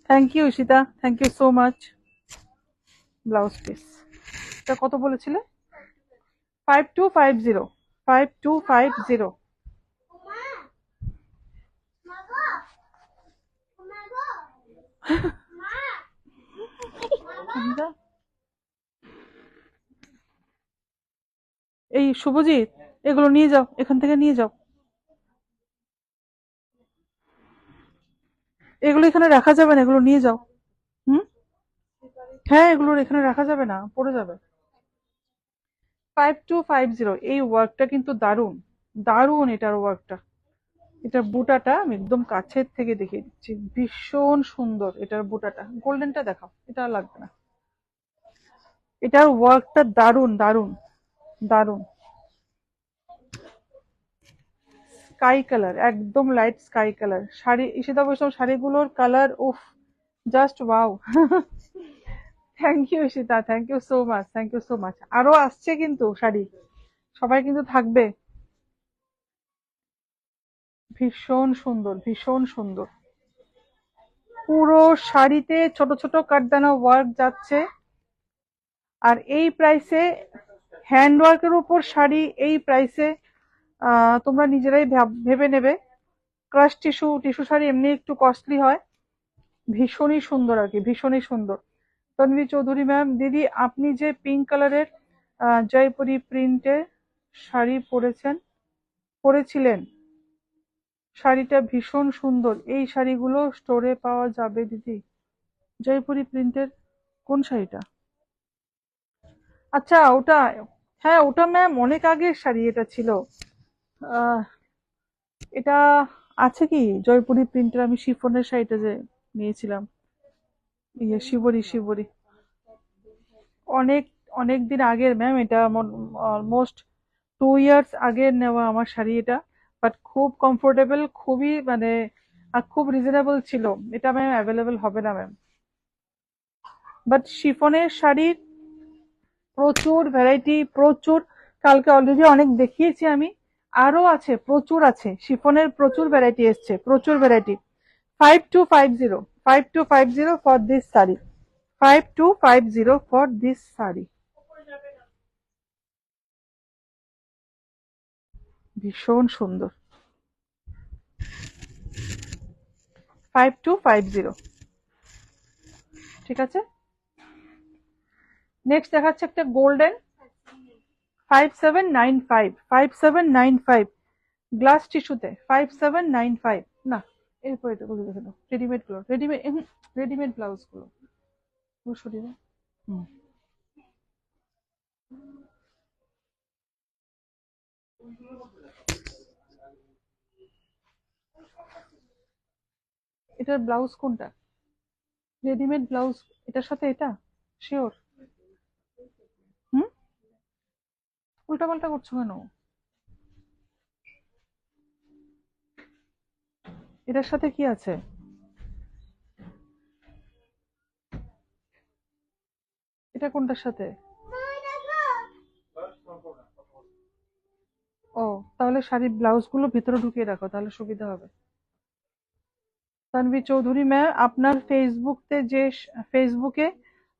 Thank you Ishita, thank you so much. Blouse piece এটা কত বলেছিলে? 5250, 5250। এই শুভজিৎ, এগুলো নিয়ে যাও, এখান থেকে নিয়ে যাও। এগুলো এখানে রাখা যাবে না, এগুলো নিয়ে যাও। হুম, হ্যাঁ, এগুলো এখানে রাখা যাবে না, পড়ে যাবে। 5250, এই ওয়ার্কটা কিন্তু দারুণ, দারুণ এটার ওয়ার্কটা। এটার বুটাটা আমি একদম কাছের থেকে দেখিয়ে দিচ্ছি, ভীষণ সুন্দর। এটার বুটাটা গোল্ডেনটা দেখাও, এটা আর লাগবে না। এটার ওয়ার্কটা দারুণ, দারুণ, দারুণ। স্কাই কালার, একদম light sky colour sari. Ishita Vaishnav শাড়িগুলোর কালার, উফ, just wow. Thank you Ishita, thank you so much, thank you so much. আরো আসছে কিন্তু শাড়ি, সবাই কিন্তু থাকবে। ভীষণ সুন্দর, ভীষণ সুন্দর। পুরো শাড়িতে ছোট ছোট কাটদানা ওয়ার্ক যাচ্ছে। আর এই প্রাইসে, হ্যান্ড ওয়ার্কের উপর শাড়ি এই প্রাইসে, তোমরা নিজেরাই ভেবে নেবে। ক্রাশ টিস্যু, টিস্যু শাড়ি এমনি একটু কস্টলি হয়, ভীষণই সুন্দর আর কি, ভীষণই সুন্দর। তন্বী চৌধুরী ম্যাম, দিদি আপনি যে পিঙ্ক কালারের জয়পুরি প্রিন্টের শাড়ি পরেছিলেন, শাড়িটা ভীষণ সুন্দর। এই শাড়িগুলো স্টোরে পাওয়া যাবে দিদি? জয়পুরি প্রিন্টের কোন শাড়িটা? আচ্ছা ওটা, হ্যাঁ ওটা ম্যাম অনেক আগের শাড়ি এটা ছিল। আহ, এটা আছে কি জয়পুরি প্রিন্টের? আমি শিফনের শাড়িটা যে নিয়েছিলাম, ইয়ে শিবরি, শিবরি, অনেক অনেক দিন আগের ম্যাম, এটা অলমোস্ট 2 ইয়ার্স আগের নেওয়া আমার শাড়ি এটা। বাট খুব কমফোর্টেবল, খুবই মানে খুব রিজনেবল ছিল। এটা ম্যাম অ্যাভেলেবল হবে না ম্যাম। বাট শিফনের শাড়ির প্রচুর ভ্যারাইটি, প্রচুর। কালকে অলরেডি অনেক দেখিয়েছি আমি, আরো আছে, প্রচুর আছে। শিফনের প্রচুর ভ্যারাইটি এসছে, প্রচুর variety. 5250, 5250 for this sari, 5250 for this sari. ভীষণ সুন্দর, 5250। ঠিক আছে, নেক্সট দেখাচ্ছে একটা গোল্ডেন, 5795, 5795 গ্লাস টিস্যুতে, 5795। না, এরপর এটা গুলো দেখে নাও, রেডিমেড গুলো, রেডিমেড, রেডিমেড ব্লাউজ গুলো সরিয়ে দাও। হুম, এটার ব্লাউজ কোনটা? রেডিমেড ব্লাউজ এটার সাথে এটা শিওর? হুম, উল্টাপাল্টা করছো কেন? এটার সাথে কি আছে? এটা কোনটার সাথে? ও, তাহলে শাড়ির ব্লাউজ গুলো ভেতরে ঢুকিয়ে রাখো, তাহলে সুবিধা হবে। তানভি চৌধুরী ম্যাম, আপনার ফেসবুকে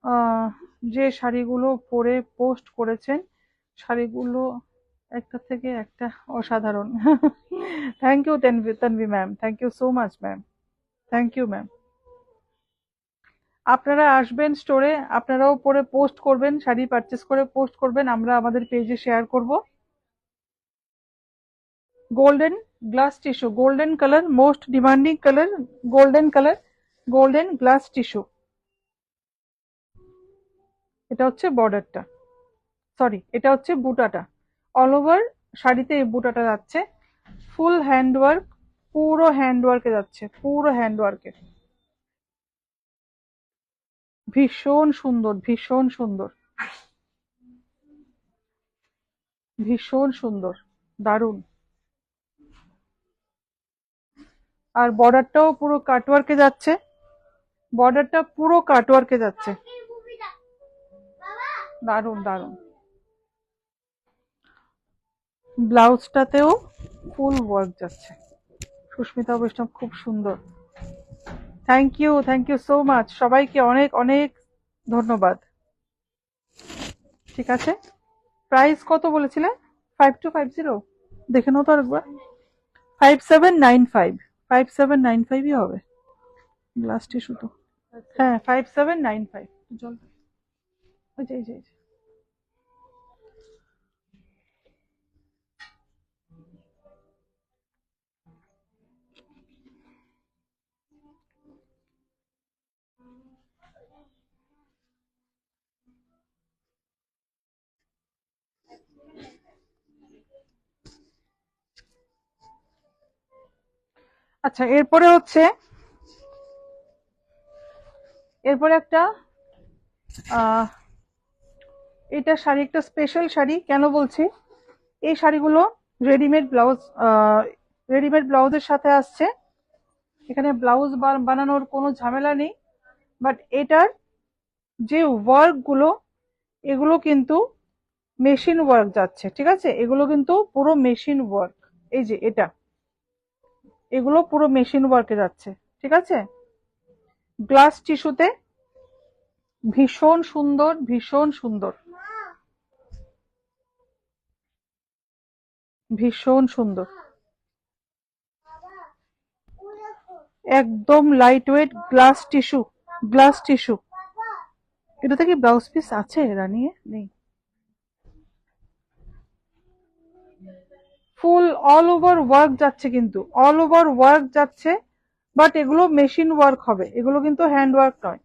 আহ, যে শাড়িগুলো পরে পোস্ট করেছেন, শাড়িগুলো একটা থেকে একটা অসাধারণ। Thank you Tanvi, Tanvi ma'am, thank you so much ma'am, thank you ma'am. আপনারা আসবেন স্টোরে, আপনারাও পরে পোস্ট করবেন, শাড়ি পারচেস করে পোস্ট করবেন, আমরা আমাদের পেজে শেয়ার করব। Golden glass tissue, golden colour, most demanding colour, golden colour, golden glass tissue. এটা হচ্ছে বর্ডারটা, সরি এটা হচ্ছে বুটাটা। অল ওভার শাড়িতে এই বুটাটা যাচ্ছে, ফুল হ্যান্ডওয়ার্ক, পুরো হ্যান্ডওয়ার্কে যাচ্ছে, পুরো হ্যান্ডওয়ার্কে। ভীষণ সুন্দর, ভীষণ সুন্দর, ভীষণ সুন্দর, দারুণ। আর বর্ডারটাও পুরো কাটওয়ার্কে যাচ্ছে, বর্ডারটা পুরো কাটওয়ার্কে যাচ্ছে, দারুণ দারুণ। ব্লাউজটাতেও ফুল ওয়ার্ক যাচ্ছে। সুস্মিতা বৈষ্ণব, খুব সুন্দর। থ্যাংক ইউ সো মাচ, সবাইকে অনেক অনেক ধন্যবাদ। ঠিক আছে, প্রাইস কত বলেছিলে? 5250, দেখে নাও তো আরেকবার। 5795, 5795ই হবে গ্লাস টিস্যু তো। হ্যাঁ 5795। জল, ওই যে, এই যে, এই যে। আচ্ছা, এরপরে হচ্ছে, এরপরে একটা আহ এটা শাড়ি, একটা স্পেশাল শাড়ি। কেন বলছি, এই শাড়িগুলো রেডিমেড ব্লাউজ, রেডিমেড ব্লাউজের সাথে আসছে। এখানে ব্লাউজ বানানোর কোনো ঝামেলা নেই, বাট এটার যে ওয়ার্ক গুলো, এগুলো কিন্তু মেশিন ওয়ার্ক যাচ্ছে, ঠিক আছে? এগুলো কিন্তু পুরো মেশিন ওয়ার্ক। এই যে এটা, এগুলো পুরো মেশিন ওয়ার্কে যাচ্ছে, ঠিক আছে? গ্লাস টিস্যুতে, ভীষণ সুন্দর, ভীষণ সুন্দর, ভীষণ সুন্দর, একদম light weight glass tissue. Glass tissue. এটাতে কি ব্লাউজ পিস আছে রানিয়ে? নেই। ফুল অল ওভার ওয়ার্ক যাচ্ছে, কিন্তু অল ওভার ওয়ার্ক যাচ্ছে, বাট এগুলো মেশিন ওয়ার্ক হবে, এগুলো কিন্তু হ্যান্ড ওয়ার্ক নয়।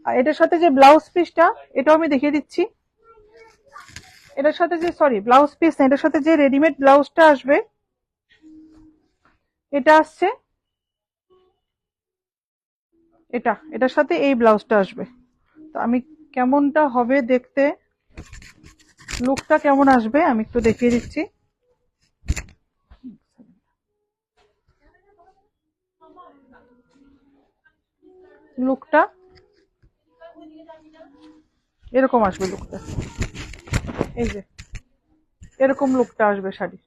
আর এটার সাথে যে ব্লাউজ পিসটা, এটাও আমি দেখিয়ে দিচ্ছি। এটার সাথে যে, সরি ব্লাউজ পিস না, এটার সাথে যে রেডিমেড ব্লাউজটা আসবে, এটা আসছে, এটার সাথে এই ব্লাউজটা আসবে। তো আমি কেমনটা হবে দেখতে, লুকটা কেমন আসবে আমি একটু দেখিয়ে দিচ্ছি। লুকটা এরকম আসবে, লুকটা এই যে এরকম লুকটা আসবে শাড়ি,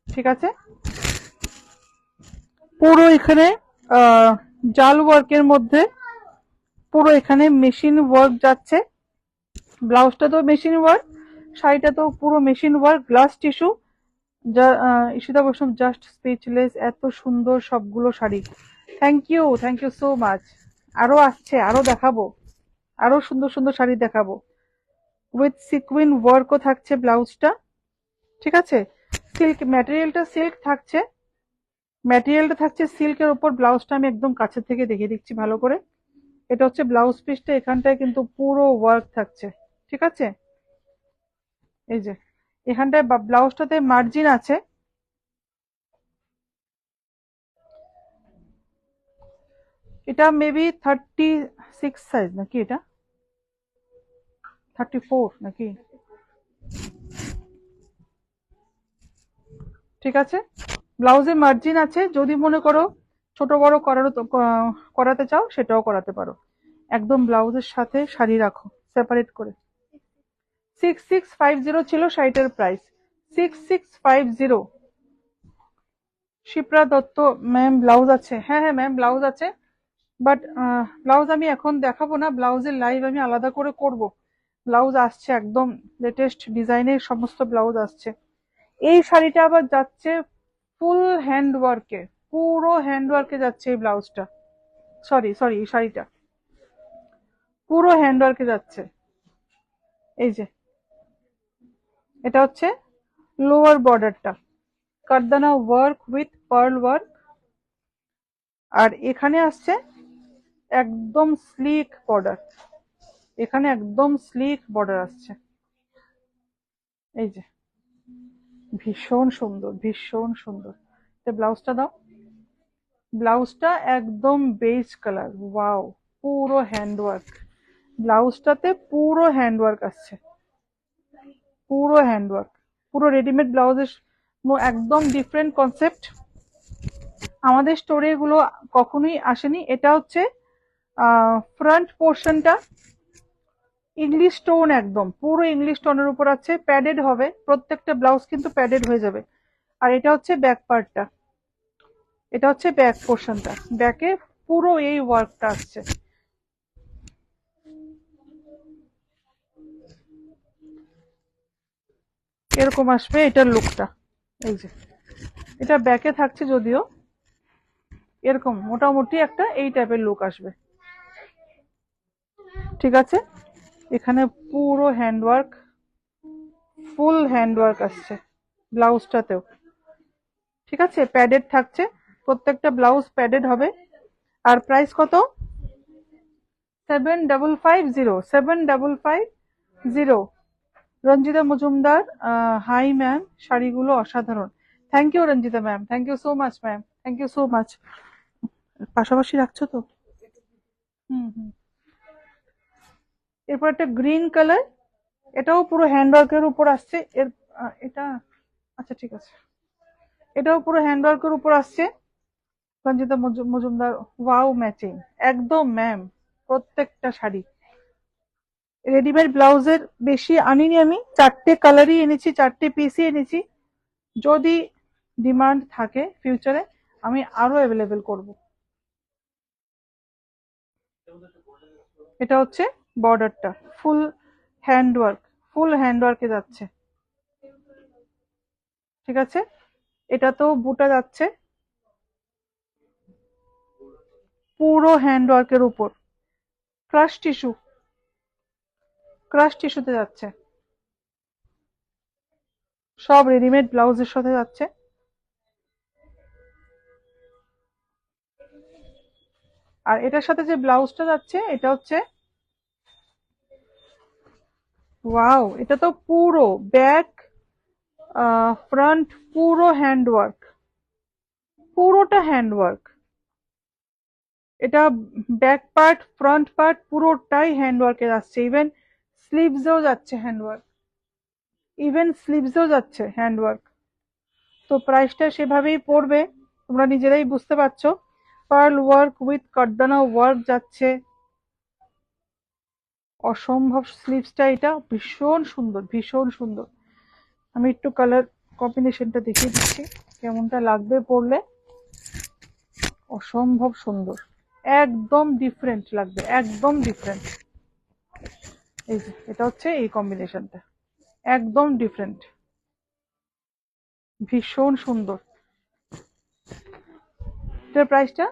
ঠিক আছে? পুরো এখানে জাল ওয়ার্কের মধ্যে পুরো এখানে মেশিন ওয়ার্ক যাচ্ছে। ব্লাউজটা তো মেশিন ওয়ার্ক, শাড়িটা তো পুরো মেশিন ওয়ার্ক, গ্লাস টিস্যু। যা ঈশিতা বৈষ্ণব জাস্ট স্পিচলেস, এত সুন্দর সবগুলো sari. Thank you so much. আরো আসছে, আরো দেখাবো, আরো সুন্দর সুন্দর শাড়ি দেখাবো। উইথ সিকুইন ওয়ার্কও থাকছে ব্লাউজটা, ঠিক আছে? সিল্ক ম্যাটেরিয়ালটা, সিল্ক থাকছে, ম্যাটেরিয়ালটা থাকছে সিল্কের উপর। ব্লাউজটা আমি একদম কাছে থেকে দেখিয়ে দিচ্ছি ভালো করে। এটা হচ্ছে ব্লাউজ পিসটা, এখানটায় কিন্তু পুরো ওয়ার্ক থাকছে, ঠিক আছে? এই যে এখানটায় ব্লাউজটাতে মার্জিন আছে। এটা মেবি 36 সাইজ নাকি, এটা 34 নাকি, ঠিক আছে? ব্লাউজে মার্জিন আছে, যদি মনে করো ছোট বড় করাতে চাও সেটাও করাতে পারো। একদম ব্লাউজের সাথে শাড়ি রাখো সেপারেট করে। 6650 ছিল শাড়িটার price, 6650। Shipra Dutta ma'am blouse আছে? হ্যাঁ হ্যাঁ ম্যাম ব্লাউজ আছে, বাট ব্লাউজ আমি এখন দেখাবো না, ব্লাউজের লাইভ আমি আলাদা করে করব। ব্লাউজ আসছে, একদম লেটেস্ট ডিজাইনের সমস্ত ব্লাউজ আসছে। এই শাড়িটা আবার যাচ্ছে ফুল হ্যান্ড ওয়ার্কে, পুরো হ্যান্ড ওয়ার্কে যাচ্ছে এই ব্লাউজটা, সরি সরি এই শাড়িটা পুরো হ্যান্ড ওয়ার্কে যাচ্ছে। এই যে এটা হচ্ছে লোয়ার বর্ডারটা, কারদানা ওয়ার্ক উইথ পার্ল ওয়ার্ক। আর এখানে আসছে একদম স্লিক বর্ডার, এখানে একদম স্লিক বর্ডার আসছে। এই যে ভীষণ সুন্দর, ভীষণ সুন্দর। ব্লাউজটা দাও, ব্লাউজটা একদম বেজ কালার, ওয়াও, পুরো হ্যান্ডওয়ার্ক। ব্লাউজটাতে পুরো হ্যান্ডওয়ার্ক আসছে, পুরো হ্যান্ডওয়ার্ক, পুরো রেডিমেড ব্লাউজের একদম ডিফারেন্ট কনসেপ্ট। আমাদের স্টোরে এগুলো কখনোই আসেনি। এটা হচ্ছে ফ্রন্ট পোর্শনটা ইংলিশ টোন, একদম পুরো ইংলিশ টোনের উপর আছে, প্যাডেড হবে, প্রত্যেকটা ব্লাউজ কিন্তু প্যাডেড হয়ে যাবে। আর এটা হচ্ছে ব্যাক পার্টটা, এটা হচ্ছে ব্যাক পোর্শনটা, ব্যাকে পুরো এই ওয়ার্কটা আসছে। এরকম আসবে এটার লুকটা। এই যে এটা ব্যাকে থাকছে যদিও, এরকম মোটামুটি একটা এই টাইপের লুক আসবে, ঠিক আছে? এখানে পুরো হ্যান্ডওয়ার্ক, ফুল হ্যান্ডওয়ার্ক আসছে ব্লাউজটাতেও, ঠিক আছে? প্যাডেড থাকছে, প্রত্যেকটা ব্লাউজ প্যাডেড হবে। আর প্রাইস কত? 7550, 7550। রঞ্জিতা মজুমদার, হাই ম্যাম, শাড়িগুলো অসাধারণ। Thank you Ranjita ma'am, thank you so much ma'am, thank you so much. পাশাপাশি রাখছো তো? হুম হুম। এরপর একটা গ্রিন কালার, এটাও পুরো হ্যান্ডওয়ার্কের উপর আসছে। এটা আচ্ছা ঠিক আছে, এটাও পুরো হ্যান্ডওয়ার্কের উপর আসছে। সঞ্জিতা মজুমদার, ওয়াও ম্যাচিং একদম ম্যাম। প্রত্যেকটা শাড়ি রেডিমেড ব্লাউজের বেশি আনিনি আমি, 4টে কালারই এনেছি, 4টে পিসই এনেছি। যদি ডিমান্ড থাকে ফিউচারে আমি আরো অ্যাভেলেবেল করব। এটা হচ্ছে বর্ডারটা, ফুল হ্যান্ডওয়ার্ক, ফুল হ্যান্ডওয়ার্কে যাচ্ছে, ঠিক আছে। এটা তো বুটা যাচ্ছে পুরো হ্যান্ডওয়ার্কের উপর, ক্রাশ টিস্যু, ক্রাশ টিস্যুতে যাচ্ছে, সব রেডিমেড ব্লাউজের সাথে যাচ্ছে। আর এটার সাথে যে ব্লাউজটা যাচ্ছে এটা হচ্ছে, ওয়াও, এটা তো পুরো ব্যাক ফ্রন্ট পুরো হ্যান্ডওয়ার্ক, পুরোটা হ্যান্ডওয়ার্ক। এটা ব্যাক পার্ট ফ্রন্ট পার্ট পুরোটাই হ্যান্ডওয়ার্কে যাচ্ছে, ইভেন স্লিভসেও যাচ্ছে হ্যান্ডওয়ার্ক, ইভেন স্লিভসেও যাচ্ছে হ্যান্ডওয়ার্ক। তো প্রাইসটা সেভাবেই পড়বে, তোমরা নিজেরাই বুঝতে পারছো। Pearl work with kardana work যাচ্ছে, অসম্ভব। স্লিভসটা এটা ভীষণ সুন্দর, ভীষণ সুন্দর। আমি একটু কালার কম্বিনেশনটা দেখিয়ে দিচ্ছি কেমনটা লাগবে পরলে। অসম্ভব সুন্দর, একদম ডিফারেন্ট লাগবে, একদম ডিফারেন্ট। এই যে এটা হচ্ছে এই কম্বিনেশনটা, একদম ডিফারেন্ট, ভীষণ সুন্দর। এটার প্রাইসটা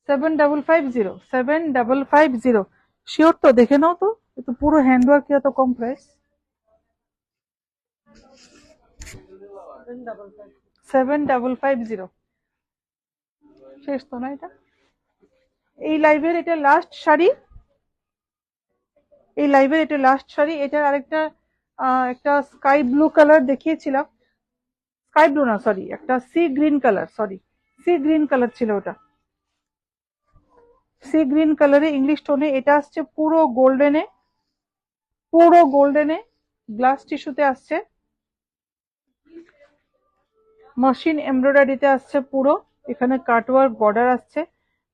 7550, 7550। শিওর তো? দেখে নাও তো, এত পুরো হ্যান্ডওয়ার্ক এত কম প্রাইস। 7550 শেষ তো না এটা? এই লাইভের এটা লাস্ট শাড়ি, এই লাইভের এটা লাস্ট শাড়ি। এটার আরেকটা একটা স্কাই ব্লু কালার দেখিয়েছিলাম, স্কাই ব্লু না সরি, একটা sea green colour, sorry sea green colour ছিল ওটা, সি গ্রিন কালারে ইংলিশ টোনে। এটা আসছে পুরো গোল্ডেনে, পুরো গোল্ডেনে গ্লাস টিস্যুতে আসছে, মেশিন এমব্রয়ডারিতে আসছে পুরো। এখানে কাটওয়ার্ক বর্ডার আসছে,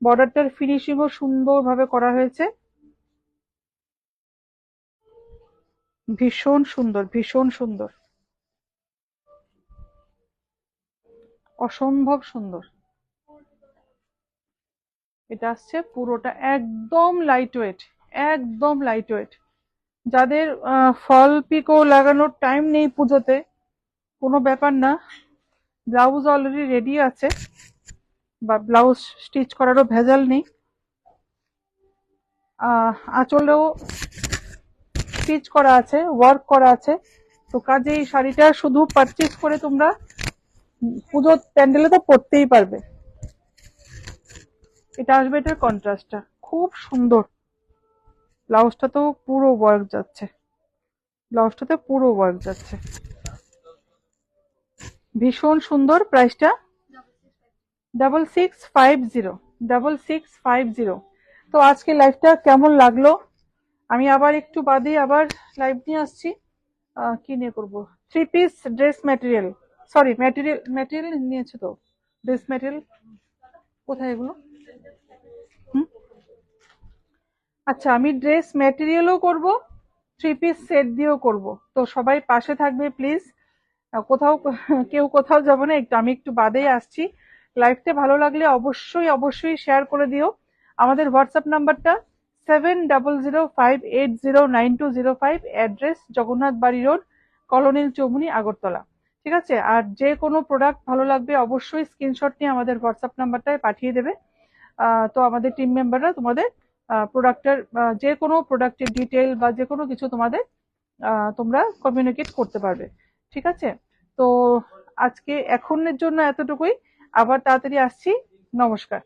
বর্ডারটার ফিনিশিংও সুন্দরভাবে করা হয়েছে, ভীষণ সুন্দর, ভীষণ সুন্দর, অসম্ভব সুন্দর। এটা আসছে পুরোটা একদম লাইট ওয়েট, একদম লাইট ওয়েট। যাদের ফল পিকো লাগানোর টাইম নেই পুজোতে, কোনো ব্যাপার না, ব্লাউজ অলরেডি রেডি আছে, বা ব্লাউজ স্টিচ করারও ভেজাল নেই। আঁচলেও স্টিচ করা আছে, ওয়ার্ক করা আছে। তো কাজে এই শাড়িটা শুধু পারচেজ করে তোমরা পুজোর প্যান্ডেলে তো পরতেই পারবে। এটা আসবে এটার কন্ট্রাস্টটা খুব সুন্দর। ব্লাউজটা তো পুরো ওয়ার্ক যাচ্ছে, ব্লাউজটাতে পুরো ওয়ার্ক যাচ্ছে, ভীষণ সুন্দর। প্রাইসটা 6650, 6650। তো আজকে লাইভটা কেমন লাগলো? আমি আবার একটু বাদে আবার লাইভ নিয়ে আসছি। কি নিয়ে করবো? 3 piece dress material, sorry material, material নিয়েছে তো, ড্রেস ম্যাটেরিয়াল কোথায় এগুলো? হুম, আচ্ছা, আমি ড্রেস ম্যাটেরিয়ালও করব, 3 পিস সেট দিয়েও করব। তো সবাই পাশে থাকবে প্লিজ, কোথাও কেউ কোথাও যাবো না, একটু আমি একটু বাদেই আসছি। লাইভটা ভালো লাগলে অবশ্যই অবশ্যই শেয়ার করে দিও। আমাদের হোয়াটসঅ্যাপ নাম্বারটা 7005809205, অ্যাড্রেস জগন্নাথ বাড়ি রোড, কলোনিল চৌমুনি, আগরতলা। ঠিক আছে? আর যে কোনো প্রোডাক্ট ভালো লাগবে অবশ্যই স্ক্রিনশট নিয়ে আমাদের হোয়াটসঅ্যাপ নাম্বারটায় পাঠিয়ে দেবে। তো আমাদের টিম মেম্বাররা তোমাদের প্রোডাক্টের, যে কোনো প্রোডাক্টের ডিটেল বা যে কোনো কিছু তোমাদের তোমরা কমিউনিকেট করতে পারবে। ঠিক আছে? তো আজকে এখনের জন্য এতটুকুই, আবার তাড়াতাড়ি আসছি। নমস্কার।